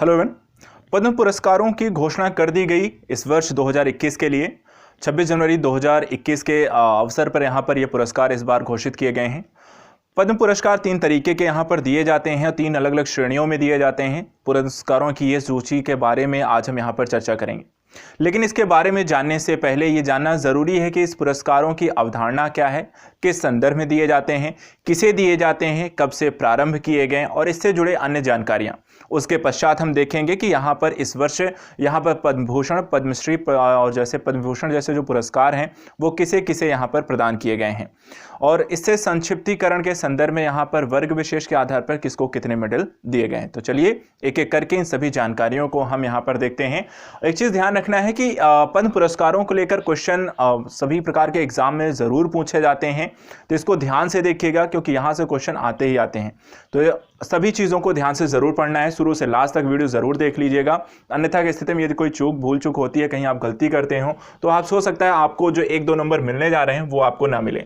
Hello everyone. पद्म पुरस्कारों की घोषणा कर दी गई इस वर्ष 2021 के लिए। 26 जनवरी 2021 के अवसर पर यहाँ पर ये पुरस्कार इस बार घोषित किए गए हैं। पद्म पुरस्कार 3 तरीके के यहाँ पर दिए जाते हैं, 3 अलग अलग श्रेणियों में दिए जाते हैं। पुरस्कारों की ये सूची के बारे में आज हम यहाँ पर चर्चा करेंगे, लेकिन इसके बारे में जानने से पहले ये जानना ज़रूरी है कि इस पुरस्कारों की अवधारणा क्या है, किस संदर्भ में दिए जाते हैं, किसे दिए जाते हैं, कब से प्रारंभ किए गए और इससे जुड़े अन्य जानकारियाँ। उसके पश्चात हम देखेंगे कि यहाँ पर इस वर्ष यहाँ पर पद्म भूषण, पद्मश्री और जैसे पद्म भूषण जैसे जो पुरस्कार हैं वो किसे किसे यहाँ पर प्रदान किए गए हैं और इससे संक्षिप्तीकरण के संदर्भ में यहाँ पर वर्ग विशेष के आधार पर किसको कितने मेडल दिए गए हैं। तो चलिए एक एक करके इन सभी जानकारियों को हम यहाँ पर देखते हैं। एक चीज़ ध्यान रखना है कि पद्म पुरस्कारों को लेकर क्वेश्चन सभी प्रकार के एग्जाम में ज़रूर पूछे जाते हैं, तो इसको ध्यान से देखिएगा क्योंकि यहाँ से क्वेश्चन आते ही आते हैं। तो सभी चीज़ों को ध्यान से ज़रूर पढ़ना है, शुरू से लास्ट तक वीडियो ज़रूर देख लीजिएगा। अन्यथा की स्थिति में यदि कोई भूल चूक होती है, कहीं आप गलती करते हो तो आप हो सकता है आपको जो 1-2 नंबर मिलने जा रहे हैं वो आपको ना मिले।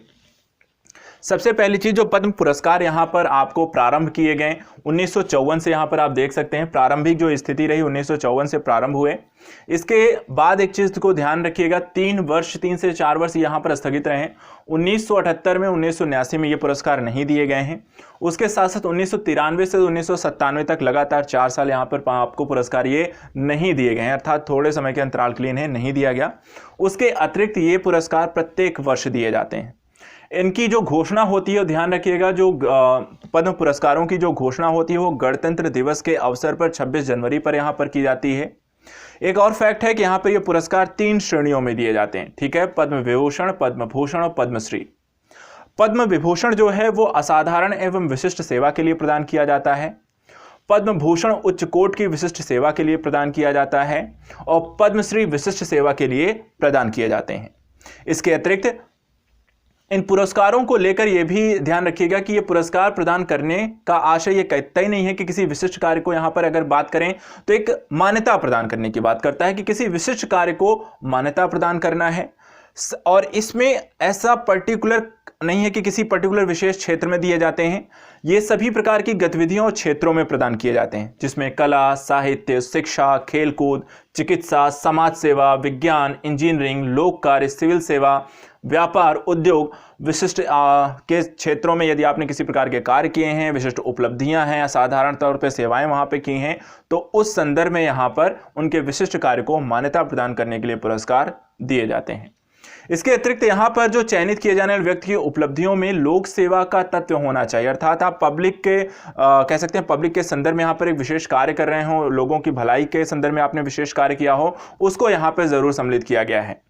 सबसे पहली चीज, जो पद्म पुरस्कार यहाँ पर आपको प्रारंभ किए गए 1954 से, यहाँ पर आप देख सकते हैं प्रारंभिक जो स्थिति रही 1954 से प्रारंभ हुए। इसके बाद एक चीज को ध्यान रखिएगा, 3 से 4 वर्ष यहाँ पर स्थगित रहे। 1978 में 1979 में ये पुरस्कार नहीं दिए गए हैं। उसके साथ साथ 1993 से 1997 तक लगातार 4 साल यहाँ पर आपको पुरस्कार ये नहीं दिए गए हैं, अर्थात थोड़े समय के अंतराल के लिए इन्हें नहीं दिया गया। उसके अतिरिक्त ये पुरस्कार प्रत्येक वर्ष दिए जाते हैं। इनकी जो घोषणा होती है, ध्यान रखिएगा, जो पद्म पुरस्कारों की जो घोषणा होती है वो गणतंत्र दिवस के अवसर पर 26 जनवरी पर यहाँ पर की जाती है। एक और फैक्ट है कि यहाँ पर ये पुरस्कार 3 श्रेणियों में दिए जाते हैं, ठीक है, पद्म विभूषण, पद्म भूषण और पद्मश्री। पद्म विभूषण जो है वो असाधारण एवं विशिष्ट सेवा के लिए प्रदान किया जाता है। पद्म भूषण उच्च कोटि की विशिष्ट सेवा के लिए प्रदान किया जाता है और पद्मश्री विशिष्ट सेवा के लिए प्रदान किए जाते हैं। इसके अतिरिक्त इन पुरस्कारों को लेकर यह भी ध्यान रखिएगा कि ये पुरस्कार प्रदान करने का आशय ये कहता ही नहीं है कि किसी विशिष्ट कार्य को, यहाँ पर अगर बात करें तो एक मान्यता प्रदान करने की बात करता है कि किसी विशिष्ट कार्य को मान्यता प्रदान करना है। और इसमें ऐसा पर्टिकुलर नहीं है कि किसी पर्टिकुलर विशेष क्षेत्र में दिए जाते हैं। ये सभी प्रकार की गतिविधियों और क्षेत्रों में प्रदान किए जाते हैं, जिसमें कला, साहित्य, शिक्षा, खेलकूद, चिकित्सा, समाज सेवा, विज्ञान, इंजीनियरिंग, लोक कार्य, सिविल सेवा, व्यापार, उद्योग, विशिष्ट के क्षेत्रों में यदि आपने किसी प्रकार के कार्य किए हैं, विशिष्ट उपलब्धियां हैं, असाधारण तौर पर सेवाएं वहां पे की हैं, तो उस संदर्भ में यहाँ पर उनके विशिष्ट कार्य को मान्यता प्रदान करने के लिए पुरस्कार दिए जाते हैं। इसके अतिरिक्त यहाँ पर जो चयनित किए जाने वाले व्यक्ति की उपलब्धियों में लोक सेवा का तत्व होना चाहिए, अर्थात आप पब्लिक के कह सकते हैं पब्लिक के संदर्भ में यहाँ पर एक विशेष कार्य कर रहे हो, लोगों की भलाई के संदर्भ में आपने विशेष कार्य किया हो, उसको यहाँ पर जरूर सम्मिलित किया गया है।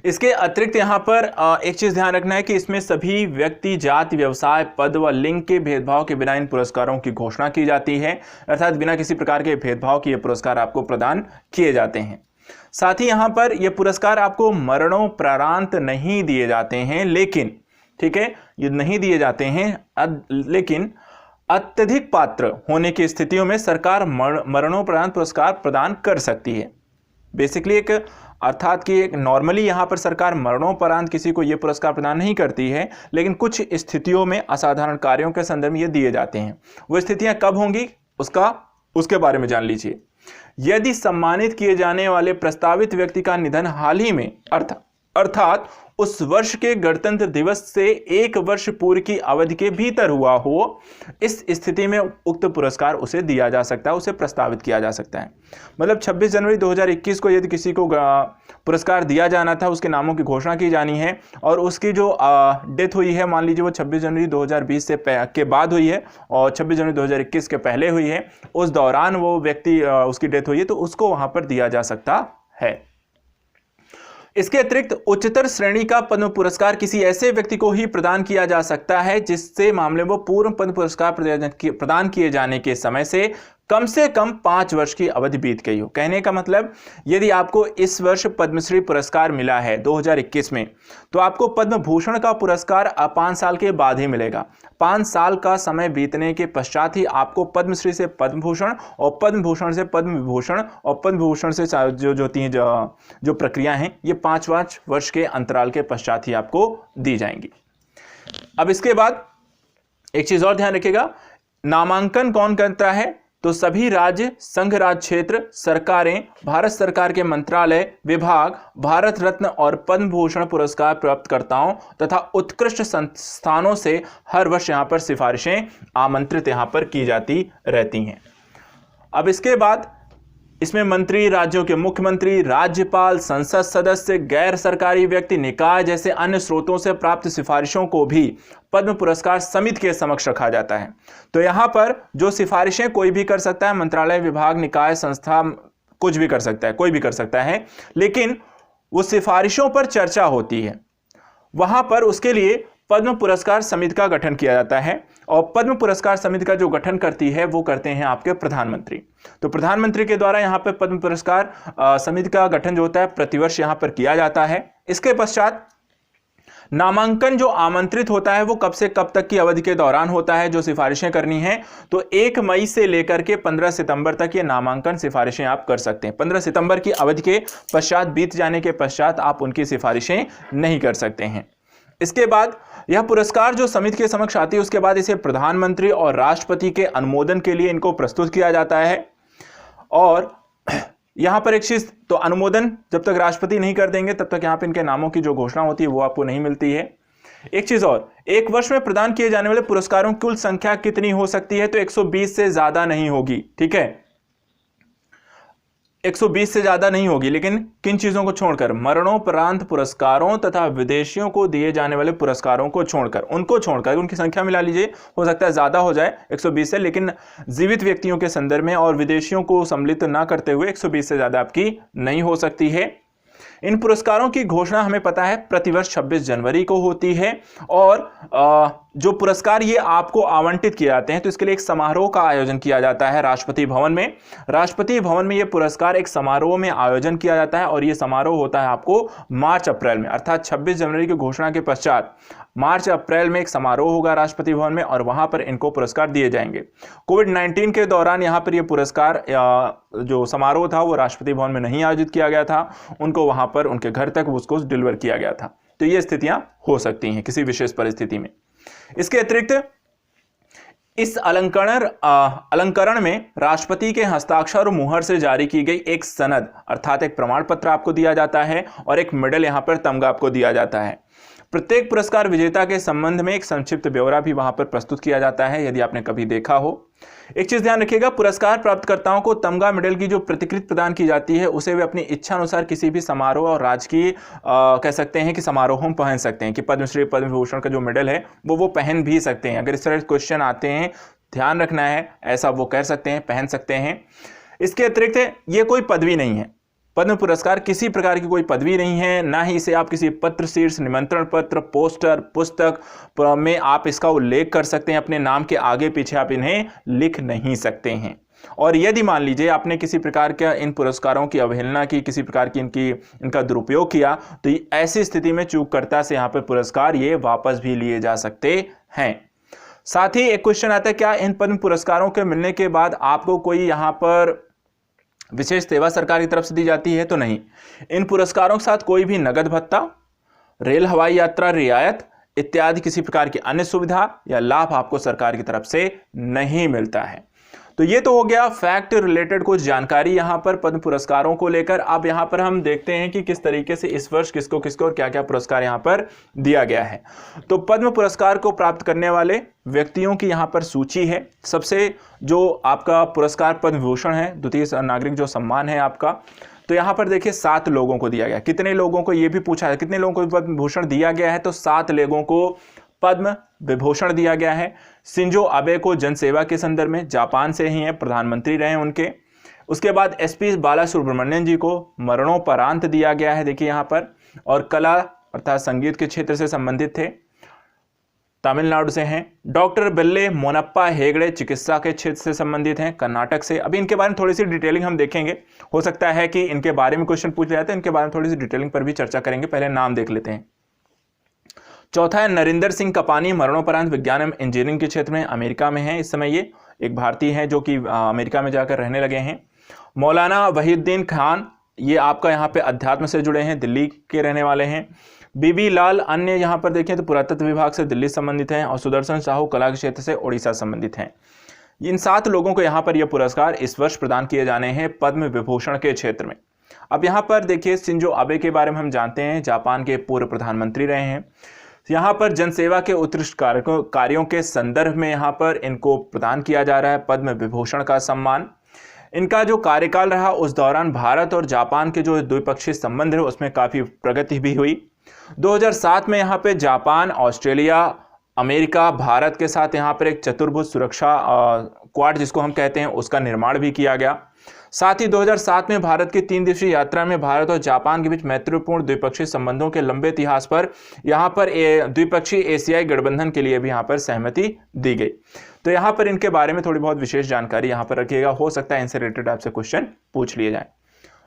इसके अतिरिक्त यहाँ पर एक चीज ध्यान रखना है कि इसमें सभी व्यक्ति, जाति, व्यवसाय, पद व लिंग के भेदभाव के बिना इन पुरस्कारों की घोषणा की जाती है, अर्थात बिना किसी प्रकार के भेदभाव के ये पुरस्कार आपको प्रदान किए जाते हैं। साथ ही यहाँ पर ये पुरस्कार आपको मरणोपरांत नहीं दिए जाते हैं, लेकिन ठीक है, ये नहीं दिए जाते हैं, लेकिन अत्यधिक पात्र होने की स्थितियों में सरकार मरणोपरांत पुरस्कार प्रदान कर सकती है। बेसिकली एक अर्थात कि एक नॉर्मली यहाँ पर सरकार मरणोपरांत किसी को ये पुरस्कार प्रदान नहीं करती है, लेकिन कुछ स्थितियों में असाधारण कार्यों के संदर्भ में ये दिए जाते हैं। वो स्थितियां कब होंगी उसके बारे में जान लीजिए। यदि सम्मानित किए जाने वाले प्रस्तावित व्यक्ति का निधन हाल ही में अर्थात उस वर्ष के गणतंत्र दिवस से 1 वर्ष पूर्व की अवधि के भीतर हुआ हो, इस स्थिति में उक्त पुरस्कार उसे दिया जा सकता है, उसे प्रस्तावित किया जा सकता है। मतलब 26 जनवरी 2021 को यदि किसी को पुरस्कार दिया जाना था, उसके नामों की घोषणा की जानी है और उसकी जो डेथ हुई है, मान लीजिए वो 26 जनवरी 2020 के बाद हुई है और 26 जनवरी 2021 के पहले हुई है, उस दौरान वो व्यक्ति उसकी डेथ हुई है, तो उसको वहां पर दिया जा सकता है। इसके अतिरिक्त उच्चतर श्रेणी का पद्म पुरस्कार किसी ऐसे व्यक्ति को ही प्रदान किया जा सकता है जिससे मामले में पूर्व पद्म पुरस्कार प्रदान किए जाने के समय से कम 5 वर्ष की अवधि बीत गई हो। कहने का मतलब, यदि आपको इस वर्ष पद्मश्री पुरस्कार मिला है 2021 में, तो आपको पद्म भूषण का पुरस्कार 5 साल के बाद ही मिलेगा। 5 साल का समय बीतने के पश्चात ही आपको पद्मश्री से पद्म भूषण और पद्म भूषण से पद्म विभूषण और पद्म विभूषण से जो प्रक्रिया हैं, ये 5 वर्ष के अंतराल के पश्चात ही आपको दी जाएंगी। अब इसके बाद एक चीज और ध्यान रखिएगा, नामांकन कौन करता है? तो सभी राज्य, संघ राज क्षेत्र, सरकारें, भारत सरकार के मंत्रालय, विभाग, भारत रत्न और पद्म भूषण पुरस्कार प्राप्तकर्ताओं तथा उत्कृष्ट संस्थानों से हर वर्ष यहां पर सिफारिशें आमंत्रित यहां पर की जाती रहती हैं। अब इसके बाद इसमें मंत्री, राज्यों के मुख्यमंत्री, राज्यपाल, संसद सदस्य, गैर सरकारी व्यक्ति, निकाय जैसे अन्य स्रोतों से प्राप्त सिफारिशों को भी पद्म पुरस्कार समिति के समक्ष रखा जाता है। तो यहां पर जो सिफारिशें कोई भी कर सकता है, मंत्रालय, विभाग, निकाय, संस्था कुछ भी कर सकता है, कोई भी कर सकता है, लेकिन वो सिफारिशों पर चर्चा होती है, वहां पर उसके लिए पद्म पुरस्कार समिति का गठन किया जाता है। और पद्म पुरस्कार समिति का जो गठन करती है वो करते हैं आपके प्रधानमंत्री। तो प्रधानमंत्री के द्वारा यहाँ पर पद्म पुरस्कार समिति का गठन जो होता है प्रतिवर्ष यहाँ पर किया जाता है। इसके पश्चात नामांकन जो आमंत्रित होता है वो कब से कब तक की अवधि के दौरान होता है, जो सिफारिशें करनी है, तो 1 मई से लेकर के 15 सितंबर तक ये नामांकन सिफारिशें आप कर सकते हैं। 15 सितंबर की अवधि के पश्चात, बीत जाने के पश्चात आप उनकी सिफारिशें नहीं कर सकते हैं। इसके बाद यह पुरस्कार जो समिति के समक्ष आती है, उसके बाद इसे प्रधानमंत्री और राष्ट्रपति के अनुमोदन के लिए इनको प्रस्तुत किया जाता है। और यहां पर एक चीज, तो अनुमोदन जब तक राष्ट्रपति नहीं कर देंगे तब तक यहां पर इनके नामों की जो घोषणा होती है वो आपको नहीं मिलती है। एक चीज और, एक वर्ष में प्रदान किए जाने वाले पुरस्कारों की कुल संख्या कितनी हो सकती है, तो 120 से ज्यादा नहीं होगी। ठीक है, 120 से ज्यादा नहीं होगी, लेकिन किन चीजों को छोड़कर, मरणोपरांत पुरस्कारों तथा विदेशियों को दिए जाने वाले पुरस्कारों को छोड़कर, उनको छोड़कर उनकी संख्या मिला लीजिए, हो सकता है ज्यादा हो जाए 120 से, लेकिन जीवित व्यक्तियों के संदर्भ में और विदेशियों को सम्मिलित ना करते हुए 120 से ज्यादा आपकी नहीं हो सकती है। इन पुरस्कारों की घोषणा हमें पता है प्रतिवर्ष 26 जनवरी को होती है। और जो पुरस्कार ये आपको आवंटित किए जाते हैं, तो इसके लिए एक समारोह का आयोजन किया जाता है राष्ट्रपति भवन में। राष्ट्रपति भवन में ये पुरस्कार एक समारोह में आयोजन किया जाता है और ये समारोह होता है आपको मार्च अप्रैल में, अर्थात 26 जनवरी की घोषणा के पश्चात मार्च अप्रैल में एक समारोह होगा राष्ट्रपति भवन में और वहां पर इनको पुरस्कार दिए जाएंगे। कोविड-19 के दौरान यहां पर ये पुरस्कार जो समारोह था वो राष्ट्रपति भवन में नहीं आयोजित किया गया था, उनको वहां पर उनके घर तक उसको डिलीवर किया गया था। तो ये स्थितियां हो सकती हैं किसी विशेष परिस्थिति में। इसके अतिरिक्त इस अलंकरण में राष्ट्रपति के हस्ताक्षर और मुहर से जारी की गई एक सनद अर्थात एक प्रमाण पत्र आपको दिया जाता है और एक मेडल यहां पर तमगा आपको दिया जाता है। प्रत्येक पुरस्कार विजेता के संबंध में एक संक्षिप्त ब्यौरा भी वहां पर प्रस्तुत किया जाता है, यदि आपने कभी देखा हो। एक चीज ध्यान रखिएगा, पुरस्कार प्राप्तकर्ताओं को तमगा मेडल की जो प्रतिकृति प्रदान की जाती है उसे वे अपनी इच्छा अनुसार किसी भी समारोह और राजकीय कह सकते हैं कि समारोह में पहन सकते हैं, कि पद्मश्री, पद्म विभूषण का जो मेडल है वो पहन भी सकते हैं। अगर इस तरह क्वेश्चन आते हैं, ध्यान रखना है, ऐसा वो कर सकते हैं, पहन सकते हैं। इसके अतिरिक्त ये कोई पदवी नहीं है, पद्म पुरस्कार किसी प्रकार की कोई पदवी नहीं है, ना ही इसे आप किसी पत्र, शीर्ष, निमंत्रण पत्र, पोस्टर, पुस्तक में आप इसका उल्लेख कर सकते हैं। अपने नाम के आगे पीछे आप इन्हें लिख नहीं सकते हैं। और यदि मान लीजिए आपने किसी प्रकार का इन पुरस्कारों की अवहेलना की, किसी प्रकार की इनका दुरुपयोग किया, तो ऐसी स्थिति में चूककर्ता से यहाँ पर पुरस्कार ये वापस भी लिए जा सकते हैं। साथ ही एक क्वेश्चन आता है, क्या इन पद्म पुरस्कारों के मिलने के बाद आपको कोई यहाँ पर विशेष सेवा सरकार की तरफ से दी जाती है? तो नहीं। इन पुरस्कारों के साथ कोई भी नगद भत्ता, रेल हवाई यात्रा रियायत इत्यादि किसी प्रकार की अन्य सुविधा या लाभ आपको सरकार की तरफ से नहीं मिलता है। तो ये तो हो गया फैक्ट रिलेटेड कुछ जानकारी यहाँ पर पद्म पुरस्कारों को लेकर। अब यहाँ पर हम देखते हैं कि किस तरीके से इस वर्ष किसको किसको और क्या क्या पुरस्कार यहाँ पर दिया गया है। तो पद्म पुरस्कार को प्राप्त करने वाले व्यक्तियों की यहाँ पर सूची है। सबसे जो आपका पुरस्कार पद्म विभूषण है, द्वितीय नागरिक जो सम्मान है आपका, तो यहाँ पर देखिए 7 लोगों को दिया गया। कितने लोगों को, ये भी पूछा है कितने लोगों को पद्म विभूषण दिया गया है, तो 7 लोगों को पद्म विभूषण दिया गया है। शिंजो आबे को जनसेवा के संदर्भ में, जापान से ही हैं, प्रधानमंत्री रहे उनके। उसके बाद एसपी बालासुब्रमण्यम जी को मरणोपरांत दिया गया है, देखिए यहाँ पर। और कला अर्थात संगीत के क्षेत्र से संबंधित थे, तमिलनाडु से हैं। डॉक्टर बेल्ले मोनप्पा हेगड़े चिकित्सा के क्षेत्र से संबंधित हैं, कर्नाटक से। अभी इनके बारे में थोड़ी सी डिटेलिंग हम देखेंगे, हो सकता है कि इनके बारे में क्वेश्चन पूछ जाए तो इनके बारे में थोड़ी सी डिटेलिंग पर भी चर्चा करेंगे। पहले नाम देख लेते हैं। चौथा है नरिंदर सिंह कपानी, मरणोपरांत विज्ञान एवं इंजीनियरिंग के क्षेत्र में, अमेरिका में है इस समय। ये एक भारतीय हैं जो कि अमेरिका में जाकर रहने लगे हैं। मौलाना वहीउद्दीन खान, ये आपका यहाँ पे अध्यात्म से जुड़े हैं, दिल्ली के रहने वाले हैं। बीबी लाल अन्य यहाँ पर देखें तो पुरातत्व विभाग से दिल्ली संबंधित हैं। और सुदर्शन साहू कला के क्षेत्र से उड़ीसा संबंधित हैं। इन 7 लोगों को यहाँ पर यह पुरस्कार इस वर्ष प्रदान किए जाने हैं पद्म विभूषण के क्षेत्र में। अब यहाँ पर देखिए, शिंजो आबे के बारे में हम जानते हैं, जापान के पूर्व प्रधानमंत्री रहे हैं। यहाँ पर जनसेवा के उत्कृष्ट कार्यों के संदर्भ में यहाँ पर इनको प्रदान किया जा रहा है पद्म विभूषण का सम्मान। इनका जो कार्यकाल रहा उस दौरान भारत और जापान के जो द्विपक्षीय संबंध है उसमें काफ़ी प्रगति भी हुई। 2007 में यहाँ पे जापान, ऑस्ट्रेलिया, अमेरिका, भारत के साथ यहाँ पर एक चतुर्भुज सुरक्षा क्वाड जिसको हम कहते हैं उसका निर्माण भी किया गया। साथ ही 2007 में भारत की 3 दिवसीय यात्रा में भारत और जापान के बीच महत्वपूर्ण द्विपक्षीय संबंधों के लंबे इतिहास पर यहाँ पर द्विपक्षीय एशियाई गठबंधन के लिए भी यहाँ पर सहमति दी गई। तो यहाँ पर इनके बारे में थोड़ी बहुत विशेष जानकारी यहाँ पर रखिएगा, हो सकता है इनसे रिलेटेड आपसे क्वेश्चन पूछ लिए जाए।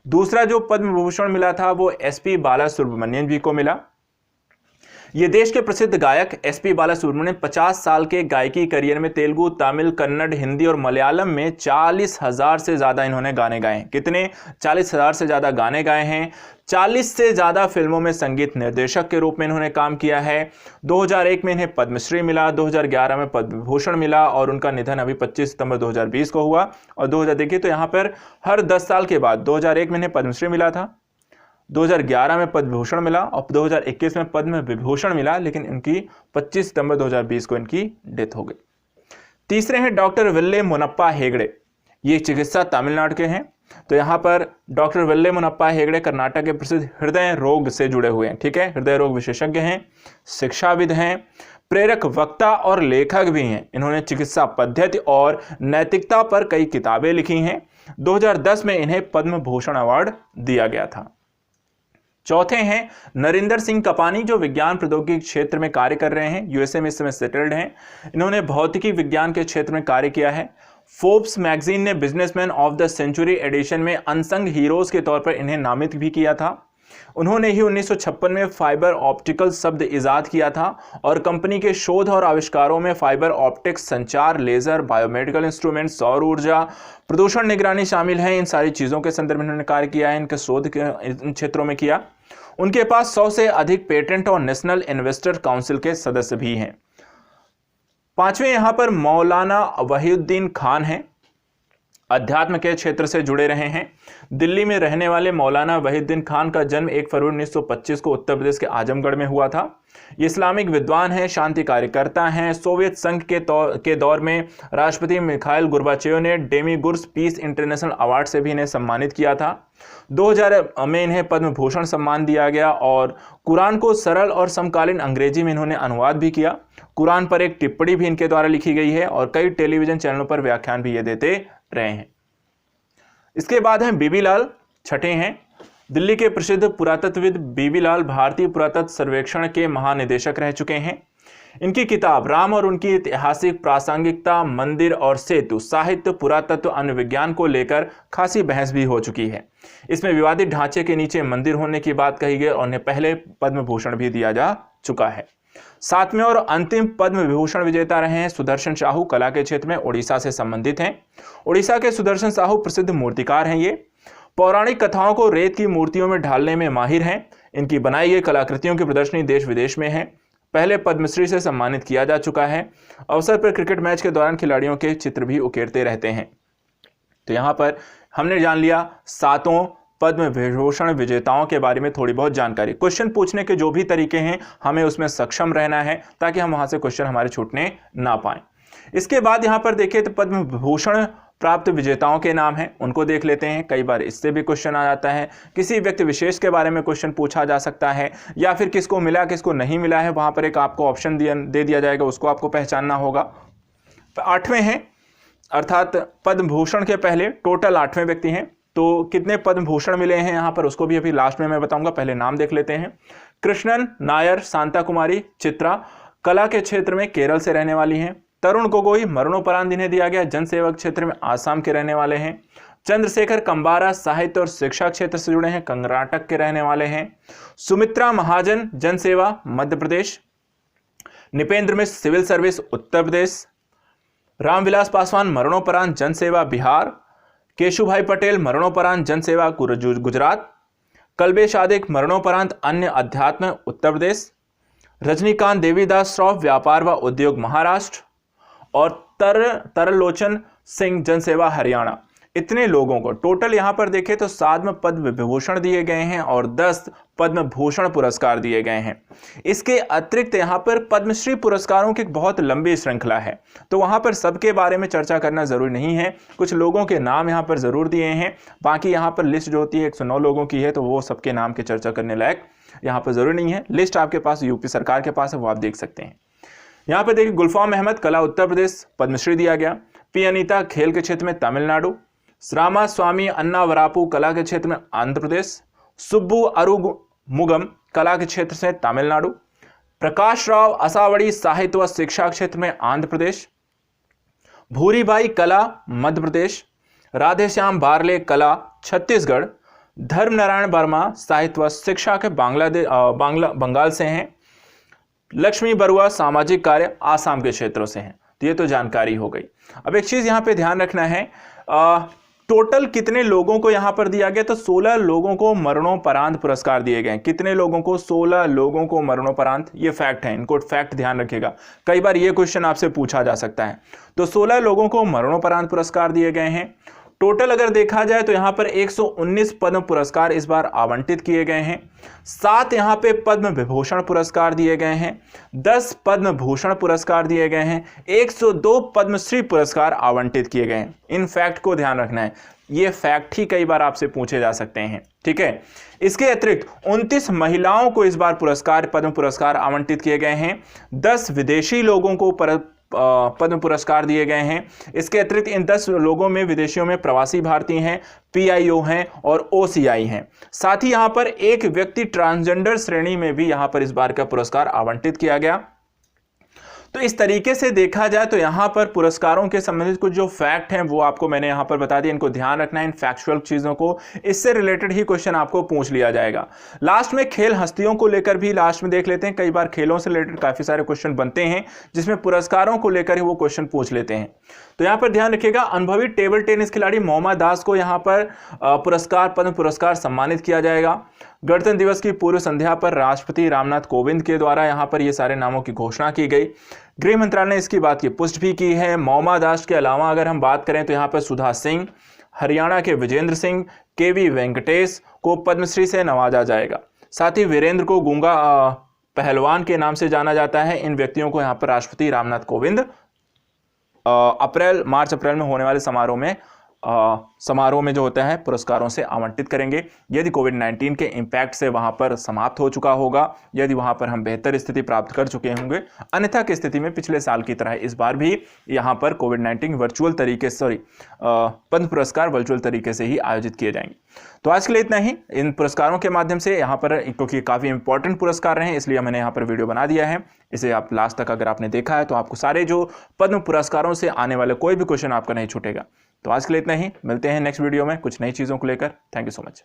दूसरा जो पद्म विभूषण मिला था वो SP बालासुब्रमण्यम जी को मिला। ये देश के प्रसिद्ध गायक SP बालासुब्रमण्यम 50 साल के गायकी करियर में तेलुगु, तमिल, कन्नड़, हिंदी और मलयालम में 40,000 से ज़्यादा इन्होंने गाने गाए हैं। कितने? 40,000 से ज़्यादा गाने गाए हैं। 40 से ज़्यादा फिल्मों में संगीत निर्देशक के रूप में इन्होंने काम किया है। 2001 में इन्हें पद्मश्री मिला, 2011 में पद्म विभूषण मिला और उनका निधन अभी 25 सितंबर 2020 को हुआ। और 2000 देखिए तो यहाँ पर हर 10 साल के बाद 2001 में इन्हें पद्मश्री मिला था, 2011 में पद्म विभूषण मिला और 2021 में पद्म विभूषण मिला, लेकिन इनकी 25 सितंबर 2020 को इनकी डेथ हो गई। तीसरे हैं डॉक्टर विल्ले मुनप्पा हेगड़े। ये चिकित्सा तमिलनाडु के हैं। तो यहाँ पर डॉक्टर विल्ले मुनप्पा हेगड़े कर्नाटक के प्रसिद्ध हृदय रोग से जुड़े हुए हैं। ठीक है, हृदय रोग विशेषज्ञ हैं, शिक्षाविद हैं, प्रेरक वक्ता और लेखक भी हैं। इन्होंने चिकित्सा पद्धति और नैतिकता पर कई किताबें लिखी हैं। 2010 में इन्हें पद्म भूषण अवार्ड दिया गया था। चौथे हैं नरेंद्र सिंह कपानी, जो विज्ञान प्रौद्योगिकी क्षेत्र में कार्य कर रहे हैं, यूएसए में इस समय सेटल्ड हैं। इन्होंने भौतिकी विज्ञान के क्षेत्र में कार्य किया है। फोर्ब्स मैगजीन ने businessman of the century edition में अनसंग हीरोज के तौर पर इन्हें नामित भी किया था। उन्होंने ही 1956 में फाइबर ऑप्टिकल शब्द इजाद किया था और कंपनी के शोध और आविष्कारों में फाइबर ऑप्टिक्स, संचार, लेजर, बायोमेडिकल इंस्ट्रूमेंट, सौर ऊर्जा, प्रदूषण निगरानी शामिल है। इन सारी चीज़ों के संदर्भ में इन्होंने कार्य किया है, इनके शोध इन क्षेत्रों में किया। उनके पास 100 से अधिक पेटेंट और नेशनल इन्वेस्टर काउंसिल के सदस्य भी हैं। पांचवें यहां पर मौलाना वहीउद्दीन खान हैं, अध्यात्म के क्षेत्र से जुड़े रहे हैं। दिल्ली में रहने वाले मौलाना वहीउद्दीन खान का जन्म 1 फरवरी 1925 को उत्तर प्रदेश के आजमगढ़ में हुआ था। ये इस्लामिक विद्वान हैं, शांति कार्यकर्ता हैं। सोवियत संघ के दौर में राष्ट्रपति मिखाइल गोर्बाचेव ने डेमीगुर्स पीस इंटरनेशनल अवार्ड से भी इन्हें सम्मानित किया था। 2000 में इन्हें पद्म भूषण सम्मान दिया गया और कुरान को सरल और समकालीन अंग्रेजी में इन्होंने अनुवाद भी किया। कुरान पर एक टिप्पणी भी इनके द्वारा लिखी गई है और कई टेलीविजन चैनलों पर व्याख्यान भी ये देते रहे हैं। इसके बाद हैं बीबी लाल, छठे हैं। दिल्ली के प्रसिद्ध पुरातत्वविद बीबी लाल भारतीय पुरातत्व सर्वेक्षण के महानिदेशक रह चुके हैं। इनकी किताब राम और उनकी ऐतिहासिक प्रासंगिकता, मंदिर और सेतु, साहित्य, पुरातत्व, अन्य विज्ञान को लेकर खासी बहस भी हो चुकी है। इसमें विवादित ढांचे के नीचे मंदिर होने की बात कही गई और उन्हें पहले पद्म भूषण भी दिया जा चुका है। सातवें और अंतिम पद्म विभूषण विजेता रहे हैं सुदर्शन साहू, कला के क्षेत्र में उड़ीसा से संबंधित हैं। उड़ीसा के सुदर्शन साहू प्रसिद्ध मूर्तिकार हैं। ये पौराणिक कथाओं को रेत की मूर्तियों में ढालने में माहिर हैं। इनकी बनाई गई कलाकृतियों की प्रदर्शनी देश विदेश में है। पहले पद्मश्री से सम्मानित किया जा चुका है। अवसर पर क्रिकेट मैच के दौरान खिलाड़ियों के चित्र भी उकेरते रहते हैं। तो यहाँ पर हमने जान लिया 7 पद्म विभूषण विजेताओं के बारे में थोड़ी बहुत जानकारी। क्वेश्चन पूछने के जो भी तरीके हैं हमें उसमें सक्षम रहना है ताकि हम वहां से क्वेश्चन हमारे छूटने ना पाएं। इसके बाद यहाँ पर देखिए तो पद्म विभूषण प्राप्त विजेताओं के नाम हैं, उनको देख लेते हैं। कई बार इससे भी क्वेश्चन आ जाता है, किसी व्यक्ति विशेष के बारे में क्वेश्चन पूछा जा सकता है या फिर किसको मिला किसको नहीं मिला है, वहां पर एक आपको ऑप्शन दे दिया जाएगा, उसको आपको पहचानना होगा। 8वें हैं, अर्थात पद्म भूषण के पहले टोटल 8वें व्यक्ति हैं। तो कितने पद्म भूषण मिले हैं यहाँ पर उसको भी अभी लास्ट में मैं बताऊंगा, पहले नाम देख लेते हैं। कृष्णन नायर, शांता कुमारी, चित्रा कला के क्षेत्र में केरल से रहने वाली हैं। तरुण गोगोई मरणोपरांत इन्हें दिया गया, जनसेवक क्षेत्र में आसाम के रहने वाले हैं। चंद्रशेखर कंबारा साहित्य और शिक्षा क्षेत्र से जुड़े हैं, कर्नाटक के रहने वाले हैं। सुमित्रा महाजन जनसेवा मध्य प्रदेश। निपेंद्र मिश्र सिविल सर्विस उत्तर प्रदेश। रामविलास पासवान मरणोपरांत जनसेवा बिहार। केशुभाई पटेल मरणोपरांत जनसेवा गुजरात। कल्बेश आदिक मरणोपरांत अन्य अध्यात्म उत्तर प्रदेश। रजनीकांत देवीदास श्रॉफ व्यापार व उद्योग महाराष्ट्र। और तरलोचन सिंह जनसेवा हरियाणा। इतने लोगों को टोटल यहां पर देखें तो 7 पद्म विभूषण दिए गए हैं और 10 पद्म भूषण पुरस्कार दिए गए हैं। इसके अतिरिक्त यहां पर पद्मश्री पुरस्कारों की एक बहुत लंबी श्रृंखला है, तो वहां पर सबके बारे में चर्चा करना जरूरी नहीं है। कुछ लोगों के नाम यहां पर जरूर दिए हैं, बाकी यहां पर लिस्ट जो होती है 109 लोगों की है, तो वो सबके नाम की चर्चा करने लायक यहां पर जरूरी नहीं है। लिस्ट आपके पास यूपी सरकार के पास है, वो आप देख सकते हैं। यहां पर देखिए गुलफाम अहमद कला उत्तर प्रदेश पद्मश्री दिया गया। पी अनीता खेल के क्षेत्र में तमिलनाडु। रामा स्वामी अन्ना वरापू कला के क्षेत्र में आंध्र प्रदेश। सुब्बू अरुमुगम कला के क्षेत्र से तमिलनाडु। प्रकाश राव असावड़ी साहित्य व शिक्षा क्षेत्र में आंध्र प्रदेश। भूरीबाई कला मध्य प्रदेश। राधेश्याम बारले कला छत्तीसगढ़। धर्मनारायण वर्मा साहित्य व शिक्षा के बंगाल से हैं। लक्ष्मी बरुआ सामाजिक कार्य आसाम के क्षेत्रों से हैं। तो ये तो जानकारी हो गई। अब एक चीज यहां पे ध्यान रखना है, टोटल कितने लोगों को यहां पर दिया गया, तो 16 लोगों को मरणोपरांत पुरस्कार दिए गए। कितने लोगों को? 16 लोगों को मरणोपरांत। ये फैक्ट है, इनको फैक्ट ध्यान रखिएगा, कई बार ये क्वेश्चन आपसे पूछा जा सकता है। तो 16 लोगों को मरणोपरांत पुरस्कार दिए गए हैं। टोटल अगर देखा जाए तो यहां पर 119 पद्म पुरस्कार इस बार आवंटित किए गए हैं। 7 यहां पे पद्म विभूषण पुरस्कार दिए गए हैं। 10 पद्म भूषण पुरस्कार दिए गए हैं। 102 पद्मश्री पुरस्कार आवंटित किए गए हैं। इन फैक्ट को ध्यान रखना है, ये फैक्ट ही कई बार आपसे पूछे जा सकते हैं, ठीक है। इसके अतिरिक्त 29 महिलाओं को इस बार पद्म पुरस्कार आवंटित किए गए हैं। 10 विदेशी लोगों को पद्म पुरस्कार दिए गए हैं। इसके अतिरिक्त इन 10 लोगों में विदेशियों में प्रवासी भारतीय हैं, PIO हैं और OCI हैं। साथ ही यहां पर एक व्यक्ति ट्रांसजेंडर श्रेणी में भी यहां पर इस बार का पुरस्कार आवंटित किया गया। तो इस तरीके से देखा जाए तो यहां पर पुरस्कारों के संबंधित कुछ जो फैक्ट हैं वो आपको मैंने यहां पर बता दिया। इनको ध्यान रखना है, इन फैक्चुअल चीजों को, इससे रिलेटेड ही क्वेश्चन आपको पूछ लिया जाएगा। लास्ट में खेल हस्तियों को लेकर भी लास्ट में देख लेते हैं। कई बार खेलों से रिलेटेड काफी सारे क्वेश्चन बनते हैं जिसमें पुरस्कारों को लेकर ही वो क्वेश्चन पूछ लेते हैं। तो यहां पर ध्यान रखिएगा, अनुभवी टेबल टेनिस खिलाड़ी मोमा दास को यहां पर पद्म पुरस्कार सम्मानित किया जाएगा। गणतंत्र दिवस की पूर्व संध्या पर राष्ट्रपति रामनाथ कोविंद के द्वारा यहां पर ये सारे नामों की घोषणा की गई। गृह मंत्रालय ने इसकी बात की पुष्टि भी की है। मोमा दास के अलावा अगर हम बात करें तो यहां पर सुधा सिंह, हरियाणा के विजेंद्र सिंह, KV वेंकटेश को पद्मश्री से नवाजा जाएगा। साथ ही वीरेंद्र को गूंगा पहलवान के नाम से जाना जाता है। इन व्यक्तियों को यहां पर राष्ट्रपति रामनाथ कोविंद मार्च अप्रैल में होने वाले समारोह में जो होता है पुरस्कारों से आवंटित करेंगे। यदि कोविड-19 के इंपैक्ट से वहां पर समाप्त हो चुका होगा, यदि वहां पर हम बेहतर स्थिति प्राप्त कर चुके होंगे, अन्यथा की स्थिति में पिछले साल की तरह इस बार भी यहां पर कोविड-19 पद्म पुरस्कार वर्चुअल तरीके से ही आयोजित किए जाएंगे। तो आज के लिए इतना ही। इन पुरस्कारों के माध्यम से यहाँ पर, क्योंकि काफ़ी इंपॉर्टेंट पुरस्कार रहे, इसलिए मैंने यहाँ पर वीडियो बना दिया है। इसे आप लास्ट तक अगर आपने देखा है तो आपको सारे जो पद्म पुरस्कारों से आने वाले कोई भी क्वेश्चन आपका नहीं छूटेगा। तो आज के लिए इतना ही, मिलते हैं नेक्स्ट वीडियो में कुछ नई चीज़ों को लेकर। Thank you so much.